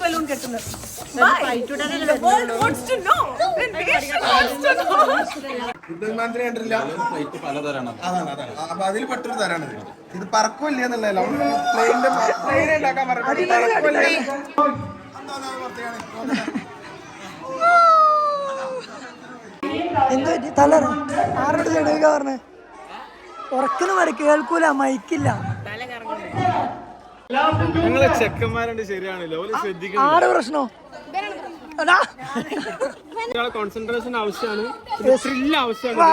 Balloon കെട്ടുന്നത് അപ്പൊ അതിൽ പെട്ടൊരു തരാണ് ഇത് പറക്കില്ല എന്നല്ലോ പ്ലെയിൻ ഉണ്ടാക്കാൻ പറഞ്ഞു. എന്താ തല ആരോട് ചെടുക്ക പറഞ്ഞേ ഉറക്കുന്ന വരെ കേൾക്കൂല മൈക്കില്ല നിങ്ങളെ ചെക്കന്മാരുണ്ട് ശരിയാണല്ലോ ആറ് പ്രശ്നോ കോൺസെൻട്രേഷൻ ആവശ്യമാണ്, ത്രില്ല് ആവശ്യമാണ്,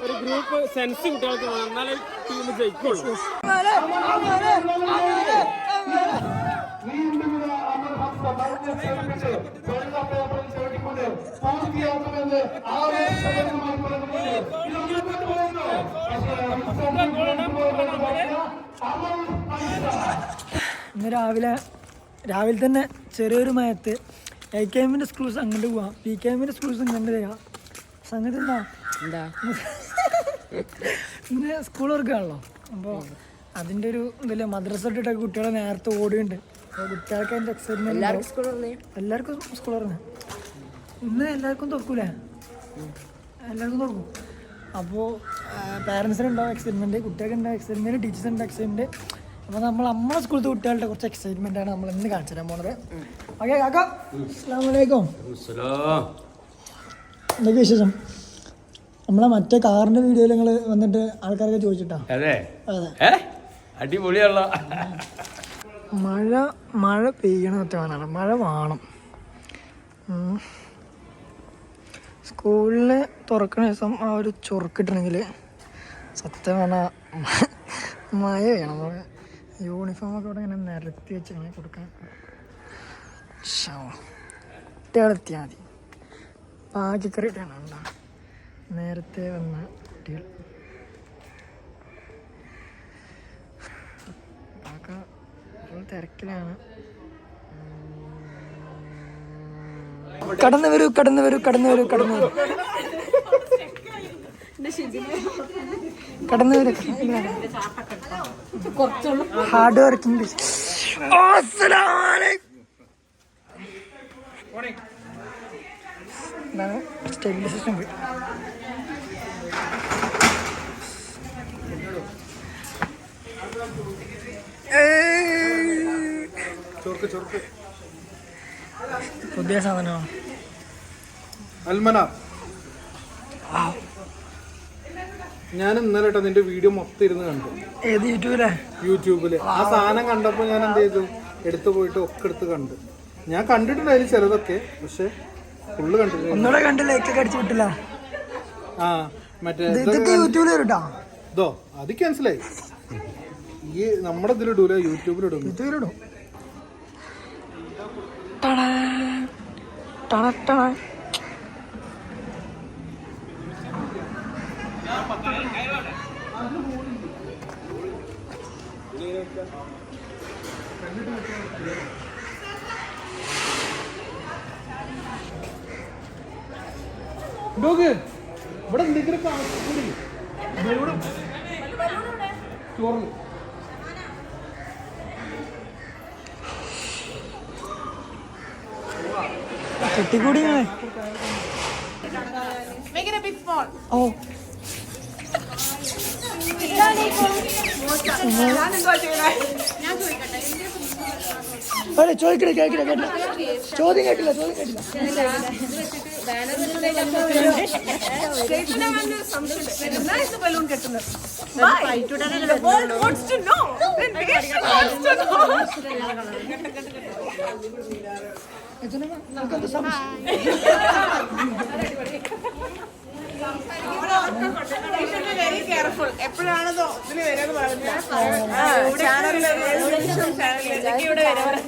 ഒരു ഗ്രൂപ്പ് സെൻസ് കുട്ടികൾക്ക് വേണം, എന്നാലേ ടീം ജയിക്കുള്ളൂ. ഇന്ന് രാവിലെ തന്നെ ചെറിയൊരു മയത്ത് AKMന്റെ സ്കൂൾസ് അങ്ങോട്ട് പോവാം, PKMന്റെ സ്കൂൾസ് ഇങ്ങോട്ട് ചെയ്യാം. സംഗതി എന്താ ഇന്ന് സ്കൂൾ വർക്കാണല്ലോ, അപ്പോൾ അതിൻ്റെ ഒരു ഇതിൽ മദ്രസ ഇട്ടിട്ടൊക്കെ കുട്ടികളെ നേരത്തെ ഓടിയുണ്ട്. അപ്പോൾ കുട്ടികൾക്ക് അതിൻ്റെ എക്സൈറ്റ്മെൻറ്റ് എല്ലാവർക്കും സ്കൂൾ തുറന്ന് ഇന്ന് എല്ലാവർക്കും തുറക്കൂലേ, എല്ലാവർക്കും തുറക്കും. അപ്പോൾ പാരൻസിനുണ്ടാവും എക്സൈറ്റ്മെൻറ്റ്, കുട്ടികൾക്ക് ഉണ്ടാവും എക്സൈറ്റ്മെൻറ്റ്, ടീച്ചേഴ്സിൻ്റെ എക്സൈറ്റ്മെൻറ്റ്. അപ്പോൾ നമ്മളെ സ്കൂളിലത്തെ കുട്ടികളുടെ കുറച്ച് എക്സൈറ്റ്മെൻറ്റാണ് നമ്മൾ ഇന്ന് കാണിച്ചു തരാൻ പോണത്. ഓക്കെ കാക്ക, അസ്സലാമു അലൈക്കും. എന്തൊക്കെ വിശേഷം? നമ്മളെ മറ്റേ കാറിന്റെ വീഡിയോയിൽ നിങ്ങൾ വന്നിട്ട് ആൾക്കാരൊക്കെ ചോദിച്ചിട്ടാ. അതെ അടിപൊളിയുള്ള മഴ പെയ്യണ സത്യമാണ്, മഴ വേണം. സ്കൂളിൽ തുറക്കണ ദിവസം ആ ഒരു ചൊറുക്കിട്ടണമെങ്കിൽ സത്യം പറഞ്ഞാൽ മഴ വേണം. നമ്മൾ യൂണിഫോമൊക്കെ ഇവിടെ ഇങ്ങനെ നിരത്തി വെച്ചിങ്ങനെ കൊടുക്കാൻ കുട്ടികളെത്തിയാൽ മതി. പാകിക്കറി ഇട്ടാണ് നേരത്തെ വന്ന കുട്ടികൾ. തിരക്കിലാണ്. കടന്നു വരൂ ഹാർഡ് വർക്കിംഗ്. സ്റ്റെബിലൈസേഷൻ പോയി. പുതിയ സാധനമാണ് അൽമനാർ. ഞാൻ ഇന്നലെ കേട്ടോ നിന്റെ വീഡിയോ മൊത്തം ഇരുന്ന് കണ്ടു. ഏത് യൂട്യൂബില് ആ സാധനം കണ്ടപ്പോൾ ഞാൻ എന്ത് ചെയ്തു, എടുത്തു പോയിട്ട് ഒക്കെ എടുത്ത് കണ്ട്. ഞാൻ കണ്ടിട്ടുണ്ട് അതിൽ ചിലതൊക്കെ, പക്ഷെ ഫുള്ള് കണ്ടിട്ടില്ല. ഒന്നുകൂടെ കണ്ട് ലൈക്കൊക്കെ അടിച്ചു വിട്ടില്ല. ആ മറ്റേ യൂട്യൂബിൽ ഇട്ടോ ഇതോ അത് ക്യാൻസലായി. ഈ നമ്മുടെ ഇതിലിടൂല, യൂട്യൂബിലിടും. ഇവിടെ എന്തെങ്കിലും ചോറ് കെട്ടിക്കൂടി ഓ ചോദ്യം കേട്ടില്ല. ബലൂൺ കെട്ടുന്നത് വെരി കെയർഫുൾ. എപ്പോഴാണതോ ഇതിന് വരെയെന്ന് പറഞ്ഞത് ചാനലിൽ ഇവിടെ വരെ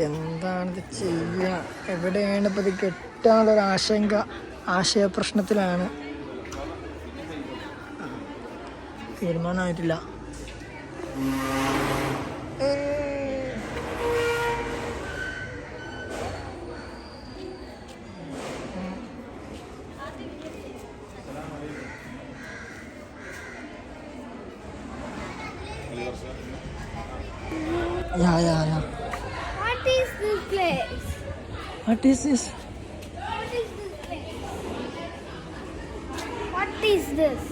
എന്താണിത് ചെയ്യുക? എവിടെയാണ് ഇപ്പൊ ഇത് കെട്ടാനുള്ളൊരു ആശങ്ക ആശയപ്രശ്നത്തിലാണ്. തീരുമാനമായിട്ടില്ല. Yeah. What is this place? What is this? What is this?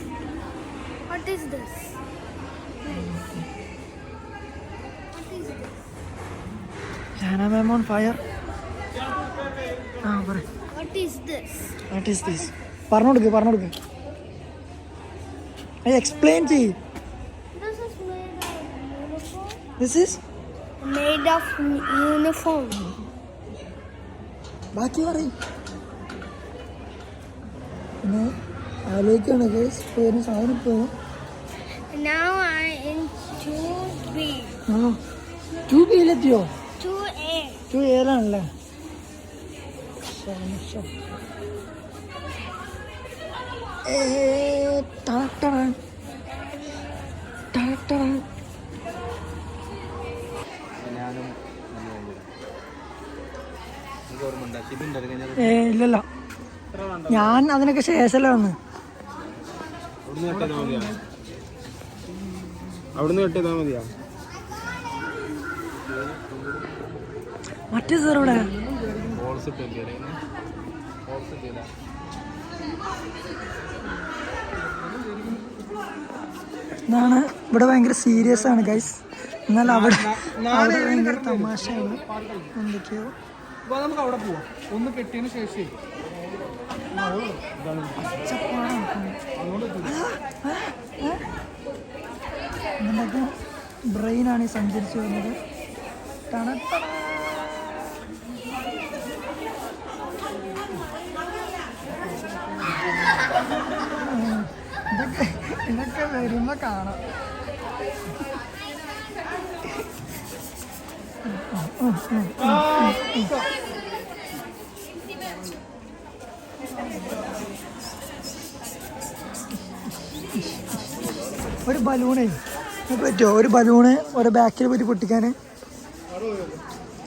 What is this? Jana ma'am on fire. What What is this? is this? പറഞ്ഞോടുക്ക്. Explain ചെയ്യ്. This is made of uniform. This is made of uniform. ബാക്കി പറയും. പിന്നെ ആലോചിക്കാണ് guys, പേര് സാധനം പോകും. Now I in 2B. 2Bയിലെത്തിയോ? 2A. 2Aലാണല്ലേ? ഇല്ലല്ലോ, ഞാൻ അതിനൊക്കെ ശേഷമല്ലേ വന്ന്. അവിടുന്ന് കെട്ടിയതാ മതിയാ. മറ്റേ സാർ ഇവിടെ ഇതാണ്. ഇവിടെ ഭയങ്കര സീരിയസ് ആണ് ഗൈസ്, എന്നാൽ അവിടെ ഭയങ്കര തമാശയാണ്. എന്തൊക്കെയോ നമുക്ക് അവിടെ പോവാം. ഒന്ന് കെട്ടിയതിന് ശേഷം ഇതിൻ്റെയൊക്കെ ബ്രെയിനാണ് ഈ സഞ്ചരിച്ചു വരുന്നത്. ഇതൊക്കെ വരുമ്പോ കാണാം. ഒരു ബലൂണേ പറ്റുമോ? ഒരു ബലൂണ് ഓരോ ബാക്കിൽ പോയിട്ട് പൊട്ടിക്കാൻ.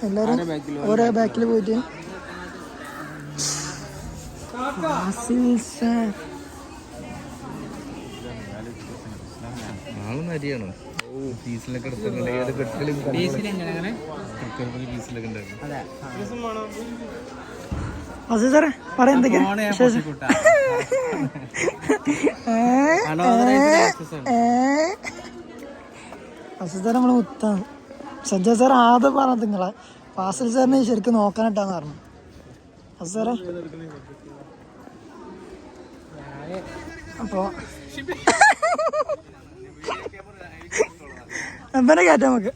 എല്ലാവരും ഓരോ ബാക്കിൽ പോയിട്ട്. സാറേ പറയാം എന്തൊക്കെയാ സാർ നമ്മള് മുത്താണ്. സജ്ജ സാർ ആദ്യം പറഞ്ഞത് നിങ്ങളെ ഫാസിൽ സാറിനെ ശരിക്കും നോക്കാനിട്ടാന്ന് പറഞ്ഞു. സാറേ അപ്പോ എന്നെ കയറ്റാം നമുക്ക്.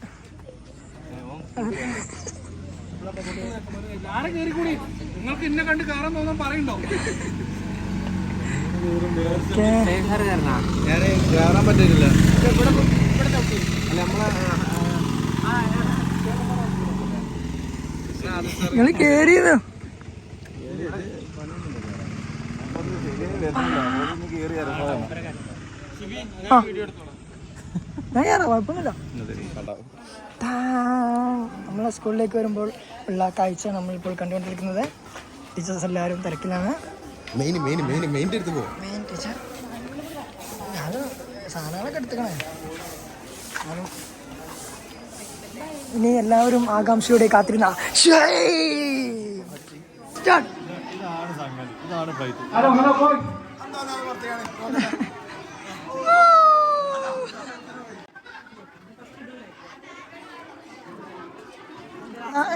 നിങ്ങൾക്ക് ഇന്നെ കണ്ട് കയറാൻ തോന്നാൻ പറയണ്ടോ? കയറാൻ പറ്റില്ല. നിങ്ങൾ കേറിയത് ഞാൻ കയറാം, കുഴപ്പമൊന്നുമില്ല. നമ്മളെ സ്കൂളിലേക്ക് വരുമ്പോൾ ഉള്ള കാഴ്ച നമ്മളിപ്പോൾ കണ്ടുകൊണ്ടിരിക്കുന്നത്. ടീച്ചേഴ്സ് എല്ലാവരും തിരക്കിലാണ്. മെയിൻ ടീച്ചർ അത് സാധനങ്ങളൊക്കെ എടുത്തുക്കണേ. ഇനി എല്ലാവരും ആകാംക്ഷയോടെ കാത്തിരുന്ന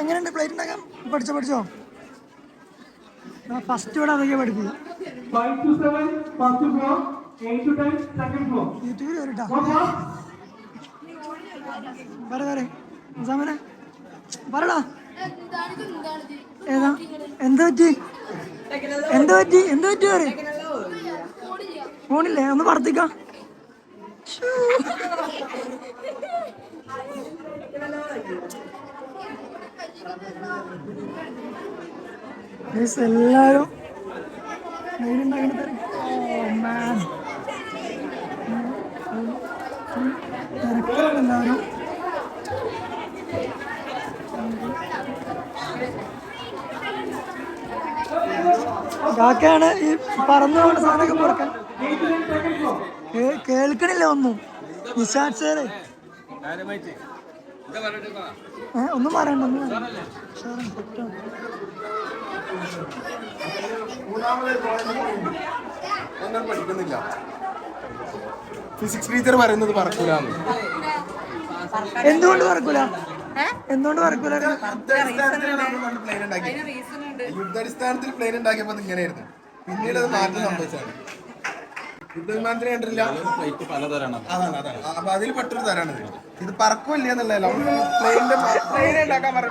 എങ്ങനെയുണ്ട് പ്ലേറ്റ് ഉണ്ടാക്കാൻ? പഠിച്ചോ? ഫസ്റ്റ് ഇവിടെ അതൊക്കെ പഠിപ്പിക്കും. യൂട്യൂബിൽ വരട്ടാ. പറടാ ഏതാ? എന്താ പറ്റി പറയും. ഫോണില്ലേ? ഒന്ന് പറത്തിക്കാം. എല്ലാരും എല്ലാവരും കാക്കയാണ് ഈ പറന്നുകൊണ്ട് സാധനമൊക്കെ പുറക്കാൻ കേൾക്കണില്ല ഒന്നും നിശാദ് സാറേ ഒന്നും പറയണ്ട ഒന്നും പഠിക്കുന്നില്ല. ഫിസിക്സ് ടീച്ചർ പറയുന്നത് പറക്കൂല. എന്തുകൊണ്ട് പറക്കൂല? എന്തുകൊണ്ട് പറക്കൂല? യുദ്ധാടിസ്ഥാനത്തിൽ പ്ലെയിൻ ഉണ്ടാക്കിയപ്പോ അത് ഇങ്ങനെയായിരുന്നു. പിന്നീട് അത് മാറ്റം സംഭവിച്ചാണ്. യുദ്ധവിമാനത്തിന് കണ്ടില്ല. അതാണ് അപ്പൊ അതിൽ പെട്ടൊരു തരാണിത്. ഇത് പറക്കില്ല എന്നുള്ളതല്ല. പ്ലെയിൻ ഉണ്ടാക്കാൻ പറഞ്ഞു.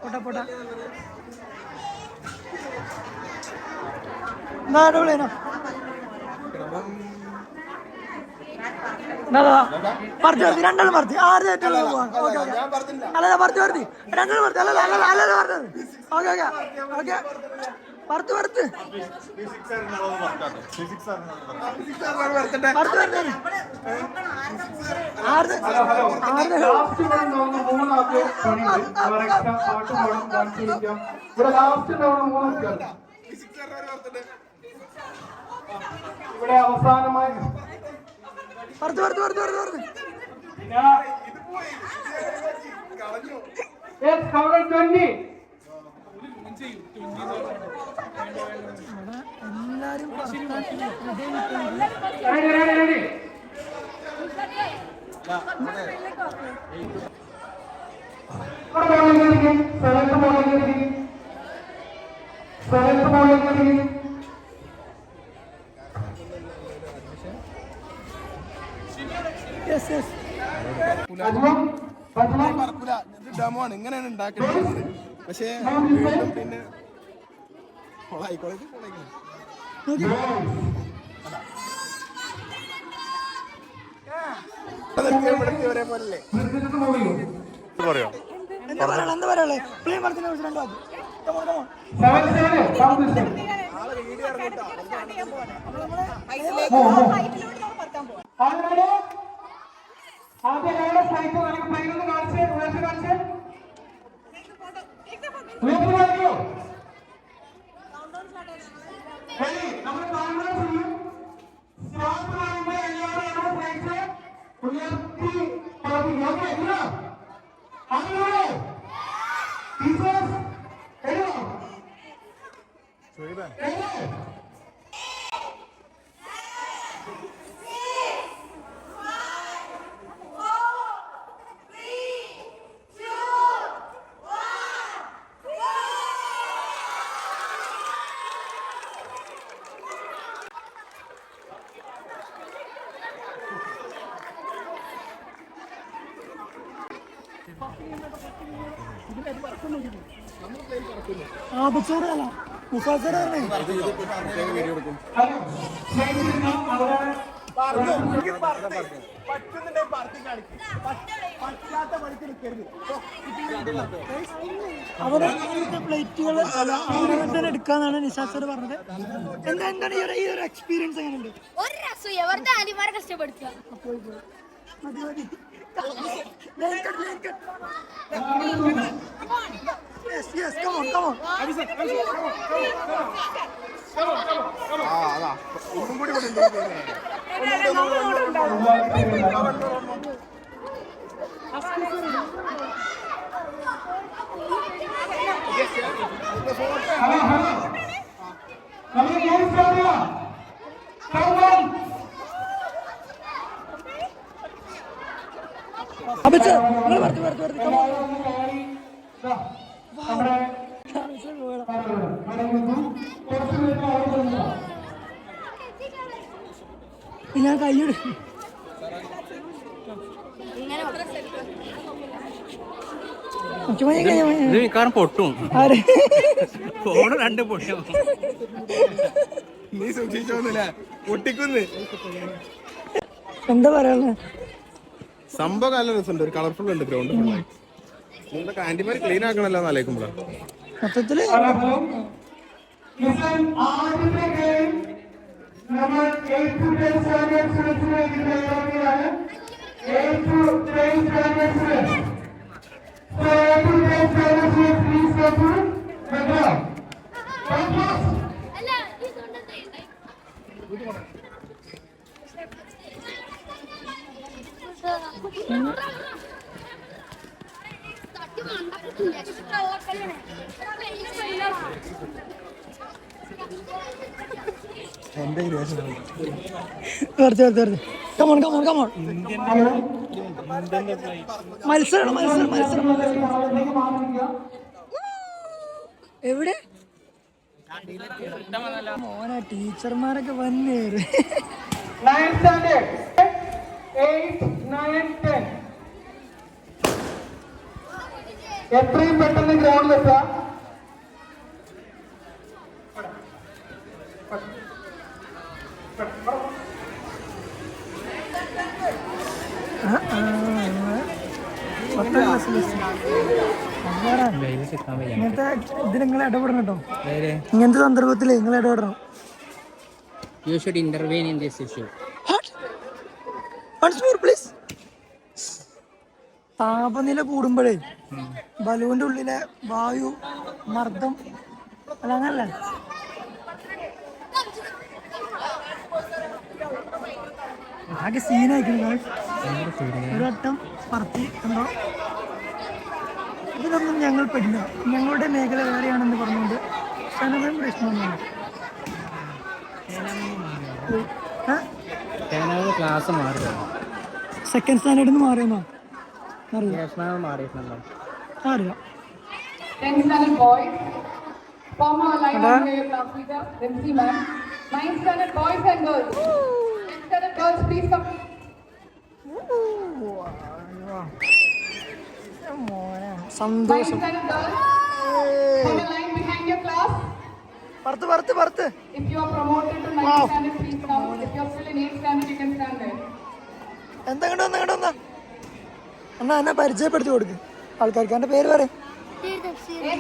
പോട്ടെ രണ്ടാളും മറത്തി ആറ് അല്ല മറത്തി രണ്ടാളും മറത്തി അല്ല പറഞ്ഞത് ഓക്കെ ഓക്കെ പറത്ത് ഇവിടെ അവസാനമായി പറക്കൂല. ഇത് ഡെമോണ്. ഇങ്ങനെയാണ് ഉണ്ടാക്കേണ്ടത്. പക്ഷേ പിന്നെ ഒരേ പോലെ എന്താ പറയാ പ്ലെയിൻ മരത്തിനെ കുറിച്ച് രണ്ടു ആപച്ചോടല്ല മുഫാസറാണ് അവരെ പ്ലേറ്റുകൾ അവരെ തന്നെ എടുക്കാന്നാണ് നിശാദ് സാർ പറഞ്ഞത്. എന്താണ് ഈ ഒരു എക്സ്പീരിയൻസ് എങ്ങനെയുണ്ട്? കഷ്ടപ്പെടുത്തുക മതി Yes, come on. ഒന്നും കൂടി ഞാൻ കയ്യോട് കാരണം പൊട്ടും ഫോണ് രണ്ട് പൊട്ടും. നീ സൂക്ഷിച്ചോന്നില്ല പൊട്ടിക്കുന്ന്. എന്താ പറയാ സംഭവം നല്ല രസമുണ്ട്. ഒരു കളർഫുൾ ഉണ്ട് ഗ്രൗണ്ട് ഫുള്ളായി. എന്തൊക്കെ ആന്റിമാര് ക്ലീൻ ആക്കണല്ലോ എന്ന് ആലോചിക്കുമ്പോഴാണ്. മൊത്തത്തില് മത്സരം എവിടെ മോനെ ടീച്ചർമാരൊക്കെ വന്നേര്. 9th standard 8, 9, 10 എത്രയും പെട്ടെന്ന് ഗ്രൗണ്ടിലെത്താ. ഇങ്ങനത്തെ ഇതിൽ നിങ്ങൾ ഇടപെടണം കേട്ടോ. ഇങ്ങനത്തെ സന്ദർഭത്തിൽ നിങ്ങൾ ഇടപെടണം. You should intervene in this issue. Once more, please. താപനില കൂടുമ്പോഴേ ബലൂണിന്റെ ഉള്ളിലെ വായു മർദ്ദം അല്ല അങ്ങനല്ലേ? ആകെ സീനായിരിക്കും. ഒരു വട്ടം പറത്തി ഉണ്ടോ? ഇതിലൊന്നും ഞങ്ങൾ പെടില്ല. ഞങ്ങളുടെ മേഖല വേറെയാണെന്ന് പറഞ്ഞുകൊണ്ട് ശനവും പ്രശ്നമൊന്നുമില്ല. ക്ലാസ് മാറി സെക്കൻഡ് സ്റ്റാൻഡേർഡിൽ നിന്ന് മാറിയെന്നോ? മാറിയിട്ടുണ്ടോ? അറിയാം. 10th standard boys, former line class leader, Rimsi ma'am. 9th standard boys and girls. 10th standard girls, please come. സന്തോഷം. 9th standard girls, form a line behind your class. പറത്ത്. If you are promoted to 9th standard, please come. If you are still in 8th standard, you can stand there. എന്താ കണ്ടോ എന്നാ എന്നെ പരിചയപ്പെടുത്തി കൊടുക്ക് ആൾക്കാർക്ക്. എന്റെ പേര് പറയും. 8th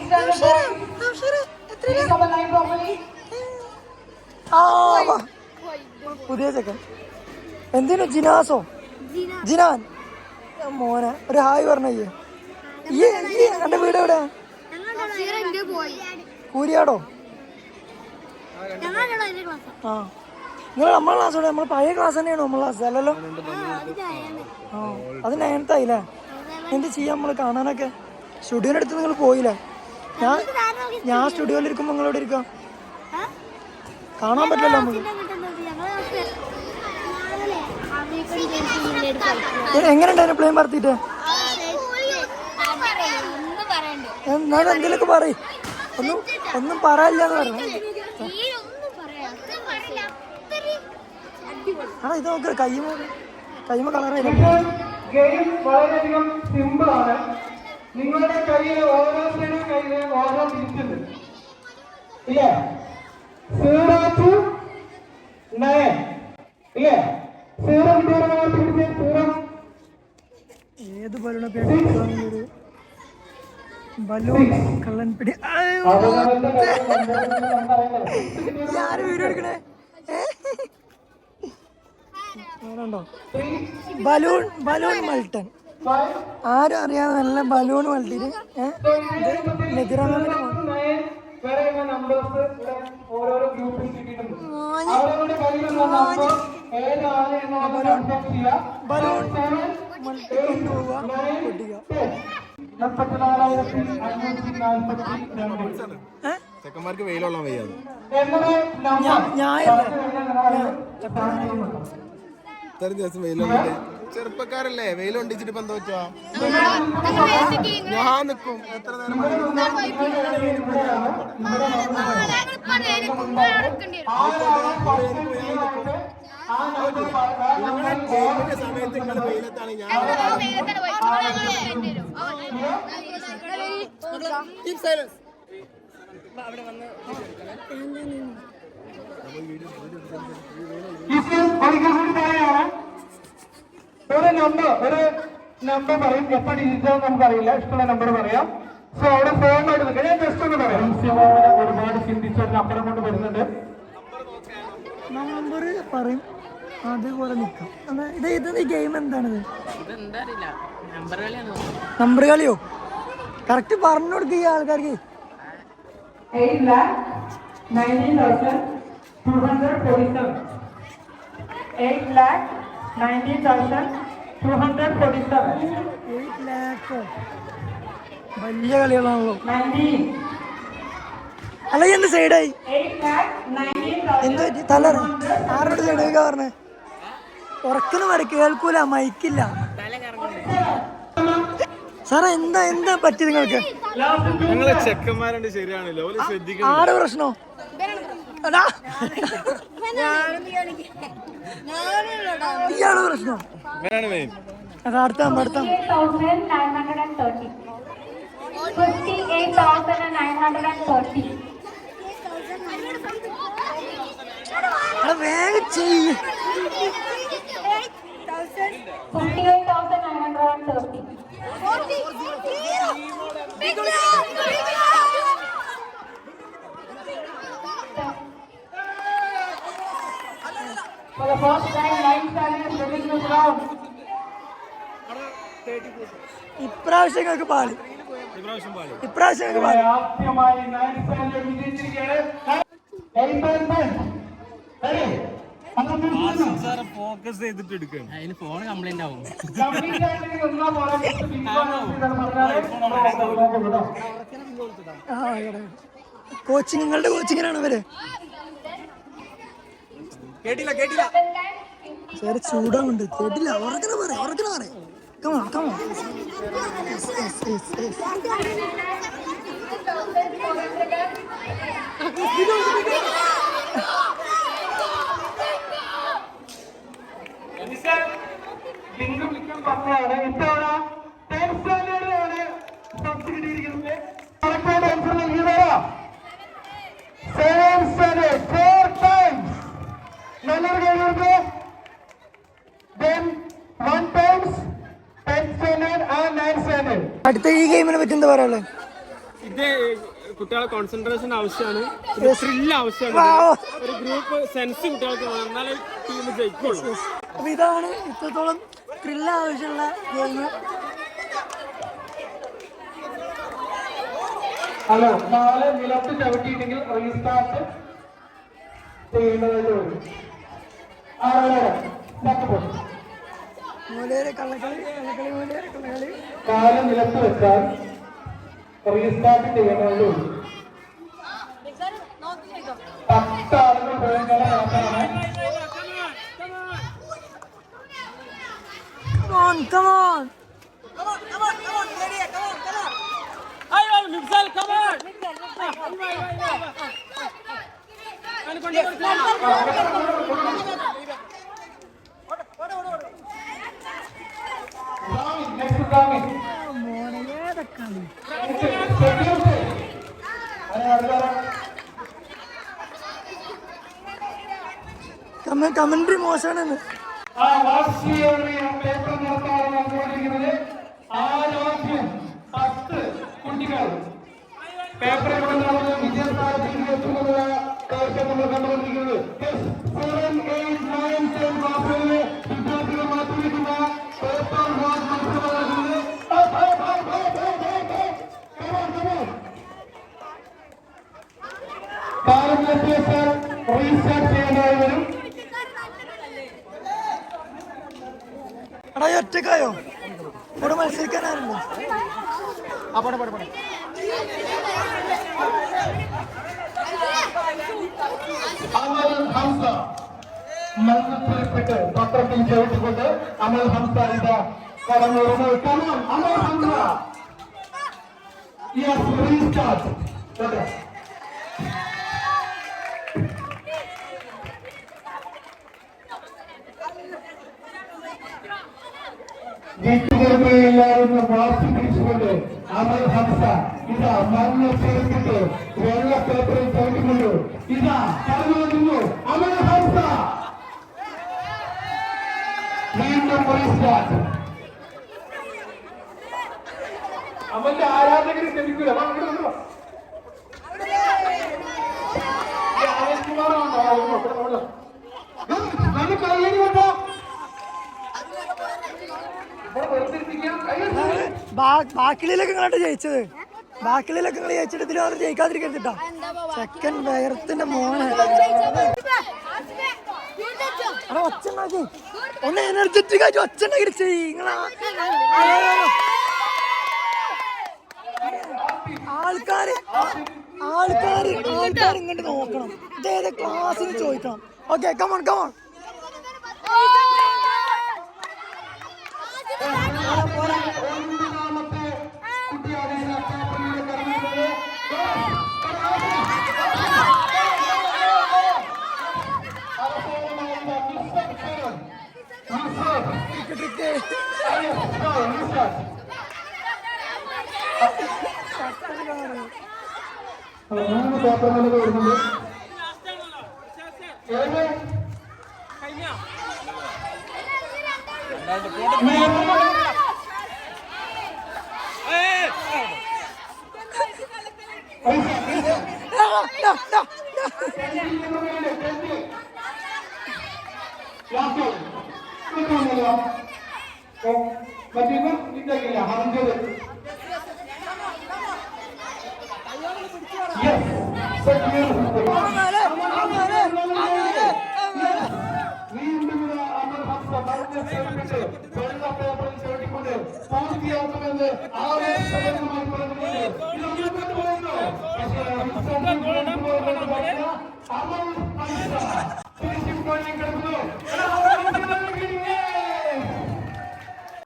standard boys, please form a line properly. പുതിയ ചെക്കൻ. എന്തിനു ജിനാസോ? ജിനാൻ മോനെ ഒരു ഹായ് പറഞ്ഞേ. എന്റെ വീട് എവിടെ? കൂരിയാടോ? ആ നിങ്ങൾ നമ്മളെ ക്ലാസ് എവിടെ? നമ്മൾ പഴയ ക്ലാസ് തന്നെയാണോ നമ്മളെ ക്ലാസ്? അല്ലല്ലോ. ആ അത് 9th ആയില്ലേ? എന്ത് ചെയ്യാം നമ്മൾ കാണാനൊക്കെ? സ്റ്റുഡിയോയുടെ അടുത്ത് നിങ്ങൾ പോയില്ലേ? ഞാൻ സ്റ്റുഡിയോയിൽ ഇരിക്കുമ്പോൾ നിങ്ങളോട് ഇരിക്കാം. കാണാൻ പറ്റില്ലല്ലോ നമുക്ക്. എങ്ങനെ ഉണ്ടായിരുന്നു പ്ലെയിൻ പറത്തിട്ട്? എന്നാലും എന്തെങ്കിലുമൊക്കെ പറയും. ഒന്നും പറയാനില്ലാന്ന് പറഞ്ഞു. ആ ഇത് നോക്ക് കൈമ കളറായി. ഗെയിം വളരെയധികം സിമ്പിൾ ആണ്. നിങ്ങളുടെ കയ്യിൽ ഓരോരുത്തരുടെയും കയ്യിൽ ഓരോ തിരിച്ചുണ്ട് ഇല്ലേ? 0 to 9 ഇല്ലേ? 0 0 ഏത് ബലൂണൊക്കെ ബലൂൺ കള്ളൻ പിടി. ആര് വീഡിയോ എടുക്കണേ? ബലൂൺ മൾട്ടൻ. ആരും അറിയാതെ നല്ല ബലൂൺ മൾട്ടിട്ട് നെതിരാമിന്റെ ഓരോരോ ഗ്രൂപ്പിൽ കിട്ടിയിട്ടുണ്ട്. അവരുടെ കയ്യിലുള്ള നമ്പർ ഏതാണ് എന്നുള്ളത് കൺഫേം ചെയ്യുക. ബലൂൺ മൾട്ടി കൊണ്ടുപോവുക, പൊട്ടിക്കുക. 44,542 ചെക്കന്മാർക്ക് വെയിലുള്ള വയ്യാതെ ഇത്രയും ദിവസം വെയിലുള്ള ചെറുപ്പക്കാരല്ലേ വെയിലുണ്ടിച്ചിട്ട് ഇപ്പൊ എന്താ വെച്ചാ ഞാൻ നിക്കും എത്ര നേരം സമയത്ത് നിങ്ങൾ വെയിലത്താണ് ഞാൻ ഒരു നമ്പർ പറയും. എത്ര ഡിജിറ്റ് നമുക്കറിയില്ല, ഇഷ്ടമുള്ള നമ്പർ പറയാം. സോ അവിടെ ഫോം ആയിട്ട് നിൽക്കുക. ഞാൻ ജസ്റ്റ് ഒന്ന് പറയാം. ഒരുപാട് ചിന്തിച്ച ഒരു നമ്പർ കൊണ്ട് വരുന്നുണ്ട്. നമ്പർ പറയും, അതുപോലെ നിൽക്കാം. ഇത് ഗെയിം എന്താണിത്? നമ്പർ കളിയോ? കറക്റ്റ് പറഞ്ഞു കൊടുക്കുക ആൾക്കാർക്ക്. 8,19,247. 8,19,247. 8 ലാഖോ? വലിയ കളികളാണല്ലോ. അല്ല എന്ത് സൈഡായി? എന്ത് പറ്റി? തല ആരോട് സൈഡ് പറഞ്ഞേ? ഉറക്കുന്ന പറ, കേൾക്കൂല, മൈക്കില്ല. സാറേ എന്താ പറ്റി നിങ്ങൾക്ക്? നിങ്ങളെ ചെക്കന്മാരുണ്ട്, ശരിയാണല്ലോ, ശ്രദ്ധിക്കണം. ആടെ പ്രശ്നോ? ഇയാള് പ്രശ്നം. അത് അടുത്ത 58,930. 58,930. വേഗം ചെയ്യ്. 58,930. For the first time, 9 challenge winning this round. ഇപ്രാവശ്യം നിങ്ങൾക്ക് പാളി. ഇപ്രാവശ്യം നിങ്ങൾക്ക് പാളി. ആദ്യമായി 9 challenge വിജയിച്ചിരിക്കുകയാണ്. ഫോക്കസ് ചെയ്തിട്ട് എടുക്കണം. അതിന് ഫോൺ കംപ്ലൈന്റ് ആവും. കോച്ചിങ്, നിങ്ങളുടെ കോച്ചിങ്ങിനാണ് അവര്. ശരി, ചൂടാവുണ്ട്. കേട്ടില്ല. ഉറക്കണ പറ. Come on. Yes. ലിംഗം വിളിക്കാൻ പറഞ്ഞതാണ്. ഇത്തവണ 10th സ്റ്റാൻഡേർഡിലാണ് ഫസ്റ്റ് കിട്ടിയിരിക്കുന്നത്. ആൻസർ നൽകിയതാ 7th സ്റ്റാൻഡേർഡ് 4 times. നല്ലൊരു കഴിവുണ്ട്. Then 1 times 10th standard and 9th standard. അടുത്ത ഈ ഗെയിമിനെ പറ്റി എന്താ പറയാനുള്ളത്? ഇത് കുട്ടികളെ കോൺസെൻട്രേഷൻ ആവശ്യമാണ്, ത്രില്ല് ആവശ്യമാണ്. ഒരു ഗ്രൂപ്പ് സെൻസ് കുട്ടികൾക്ക് വേണം, എന്നാലേ ടീം ജയിക്കുള്ളൂ. അപ്പൊ ഇതാണ് ഇത്രത്തോളം ത്രില്ല് ആവശ്യമുള്ള ഗെയിം. ഹലോ, 4 നിലത്ത് ചവിട്ടിയിട്ടെങ്കിൽ റീസ്റ്റാർട്ട് ചെയ്യേണ്ടതായിട്ട് വരും. കള്ളക്കളി. 4 നിലത്ത് വെച്ചാൽ റീസ്റ്റാർട്ട് ചെയ്യേണ്ടതായിട്ട് വരും. 10 ആളുകൾ പോയെങ്കിൽ മാത്രമാണ്. Come on. കമന്ററി മോശമാണ്. ആ വാശിയേറിയ പേപ്പർ നടത്താറ് നടന്നുകൊണ്ടിരിക്കുന്നത്. ആദ്യം 10 കുട്ടികൾ പേപ്പർ കൊണ്ടാണ് വിജയസ്ഥാനത്തേക്ക് എത്തുന്നത്. നമ്മൾ കണ്ടുകൊണ്ടിരിക്കുന്നത് 7, 8, 9, 10 ക്ലാസ്സുകളിലെ വിദ്യാർത്ഥികൾ മാറ്റിവെക്കുന്ന പേപ്പർ വാക്ക് മത്സരമാകുന്നത്. കാലത്തിലെത്തിയ സാർ റീസ്റ്റാർട്ട് ചെയ്യേണ്ടതായി വരും. എടാ, ഒറ്റക്കായോ? ഇവിടെ മത്സരിക്കാനാരുണ്ടോ? അമൽ ഹംസ മത്സരപ്പെട്ട് പത്രത്തിൽ ചവിട്ടിക്കൊണ്ട് അമൽ ഹംസ ഇതാ കടന്നു വരുന്നത്. അമൽ ഹംസ റീസ്റ്റാർട്ട്. വീട്ടുകർമ്മയില്ലായിരുന്ന വാശി പിടിച്ചുകൊണ്ട് അമൽ ഹംസ ഇതാ മണ്ണ് ചേർത്തിട്ട് വെള്ള പേപ്പറിൽ ചവിട്ടിക്കൊണ്ട് ഇതാ കടന്നു വരുന്നു അമൽ ഹംസ. വീണ്ടും അവന്റെ ആരാധകര് ക്ഷമിക്കൂല. ബാക്കിലേക്ക് നിങ്ങളായിട്ട് ജയിച്ചത്. ബാക്കിലേക്ക് നിങ്ങൾ ജയിച്ചിട്ട് ഇതിൽ അവർ ജയിക്കാതിരിക്കരുതിട്ടാ. ചെക്കൻ വയറത്തിന്റെ മോനെ ഒച്ചുണ്ടാക്കി ഒന്ന് എനർജറ്റിക് ആയിട്ട് ഒച്ചുണ്ടാക്കി ചെയ്യങ്ങളാ. ആൾക്കാര് ഇങ്ങോട്ട് നോക്കണം. ഇതേത് ക്ലാസ്സിന് ചോദിക്കണം. Okay, come on come on. മൂന്ന് പേപ്പറുകൾ വരുന്നുണ്ട്.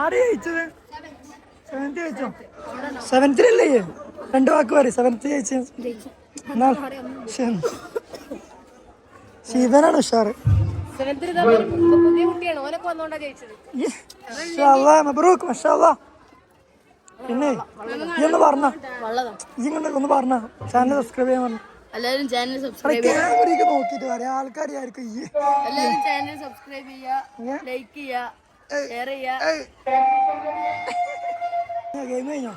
ആര് ജയിച്ചത്? സെവൻത്ത് ജയിച്ചോ? സെവൻത്തിലല്ലേ? 2 വാക്ക് പറയും. സെവൻത്ത് ജയിച്ചു. ശിവനാണ് ഉഷാറ്. പിന്നെ ഇതൊന്ന് പറഞ്ഞ ഒന്ന് പറഞ്ഞ ചാനൽ സബ്സ്ക്രൈബ് ചെയ്യാൻ പറഞ്ഞു. എല്ലാവരും ചാനൽ നോക്കിട്ട് പറയാം. ആൾക്കാർ ആയിരിക്കും എല്ലാവരും ചാനൽ സബ്സ്ക്രൈബ് ചെയ്യുക, ലൈക്ക് ചെയ്യുക, ഷെയർ ചെയ്യുക. ഗെയിം കഴിഞ്ഞോ?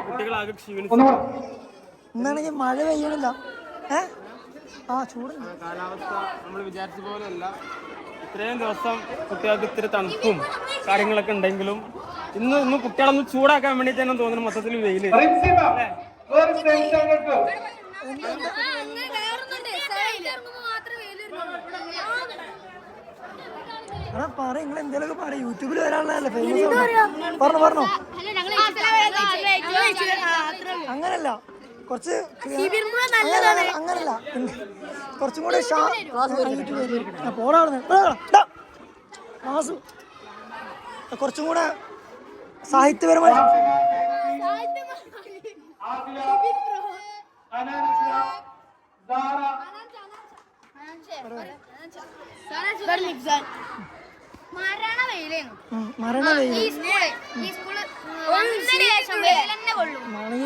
കുട്ടികളാകെ ക്ഷീണിച്ചു. ഇന്നാണെങ്കിൽ മഴ പെയ്യണില്ല. ചൂട് കാലാവസ്ഥ നമ്മൾ വിചാരിച്ച പോലെയല്ല. ഇത്രയും ദിവസം കുട്ടികൾക്ക് ഇത്തിരി തണുപ്പും കാര്യങ്ങളൊക്കെ ഉണ്ടെങ്കിലും ഇന്ന് കുട്ടികളൊന്ന് ചൂടാക്കാൻ വേണ്ടി തന്നെ തോന്നുന്നു മൊത്തത്തിൽ വെയില്. പറ, നിങ്ങൾ എന്തെങ്കിലുമൊക്കെ പറ. യൂട്യൂബിൽ വരാനുള്ളതല്ലേ ഫേമസ്. പറഞ്ഞോ. അങ്ങനല്ല, കുറച്ച് അങ്ങനല്ല, കുറച്ചും കൂടെ കുറച്ചും കൂടെ സാഹിത്യപരമായി മരണ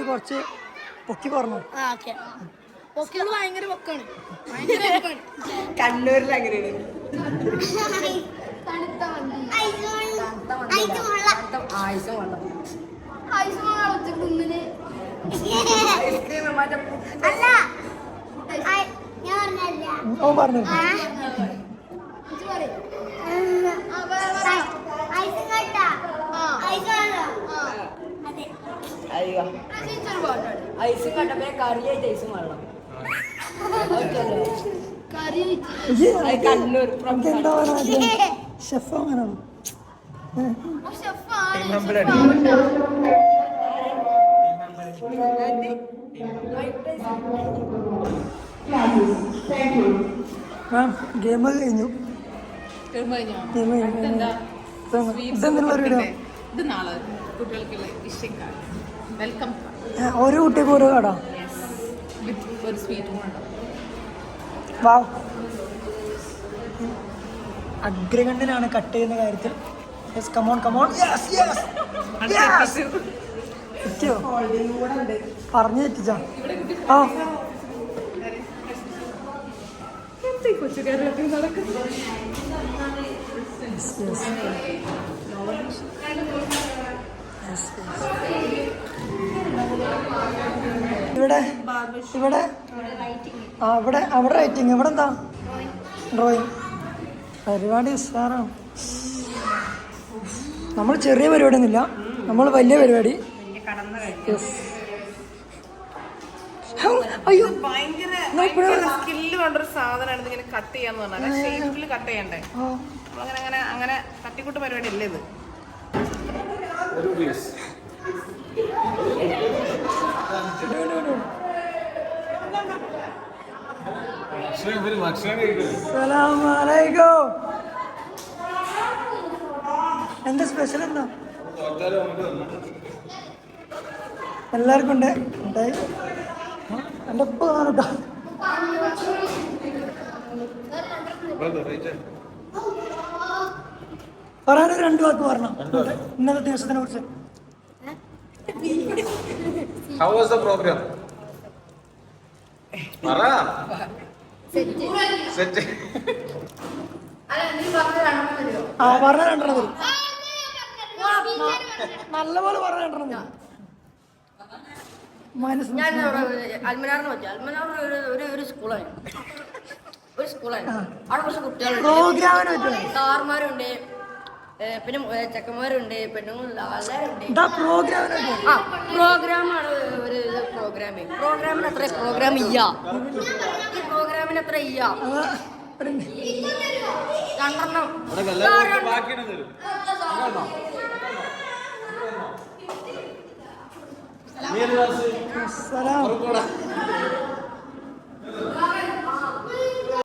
കുറച്ച് പൊക്കി പറഞ്ഞു. ഭയങ്കര പൊക്കാണ്. കണ്ണൂരിൽ അങ്ങനെയാണ്. പറഞ്ഞു ഐസും കണ്ടപ്പോ കറിയായിട്ട് ഐസും വെള്ളം. കണ്ണൂർ ഷെഫ് അങ്ങനെയാണോ? ഗെയിം കഴിഞ്ഞു. ഇതെന്നുള്ള വീഡിയോ ഓരോ കുട്ടിക്ക് ഓരോ കട. അഗ്രഗണ്യനാണ് കട്ട് ചെയ്യുന്ന കാര്യത്തിൽ. പറഞ്ഞു തെറ്റിച്ചാ. കൊച്ചു കേരളത്തിൽ നടക്കുന്നു. ഇവിടെ ഇവിടെ ആ ഇവിടെ അവിടെ റൈറ്റിംഗ് ഇവിടെ എന്താ ഡ്രോയിങ് പരിപാടി സാറാണ്. നമ്മൾ ചെറിയ പരിപാടി ഒന്നുമില്ല, നമ്മൾ വലിയ പരിപാടി. അയ്യോ സ്കില്ല് കൊണ്ടൊരു സാധനമാണ് ഇതിങ്ങനെ കട്ട് ചെയ്യാന്ന് പറഞ്ഞാൽ ഷേപ്പിൽ കട്ട് ചെയ്യണ്ടേ. നമ്മളങ്ങനെ അങ്ങനെ തട്ടിക്കൂട്ട് പരിപാടി അല്ലേ ഇത്. എന്താ സ്പെഷ്യൽ എന്താ? എല്ലാവർക്കും ഉണ്ട്. എൻ്റെ ഉപ്പ് കാണൂട്ടോ. പറയാനൊരു 2 വാക്ക് പറഞ്ഞു ഇന്നത്തെ ദിവസത്തിനെ കുറിച്ച്. How was the program? Mara. Set. ആ പറഞ്ഞ 2 വരും. നല്ലപോലെ പറഞ്ഞ 2 വരും. ഞാൻ അൽമനാറിന് പറ്റും. അൽമനാർ ഒരു സ്കൂളാണ്, ഒരു സ്കൂളാണ്. അവിടെ കുറച്ച് കുട്ടികളുണ്ട്, സാർമാരുണ്ട്, പിന്നെ ചെക്കന്മാരുണ്ട്, പെണ്ണുങ്ങളുണ്ട്, എല്ലാവരുണ്ട്. ആ പ്രോഗ്രാമാണ് ഒരു പ്രോഗ്രാമിന് അത്ര പ്രോഗ്രാം ഇല്ല. ഈ പ്രോഗ്രാമിന് അത്ര ഇല്ല. 2 Salam.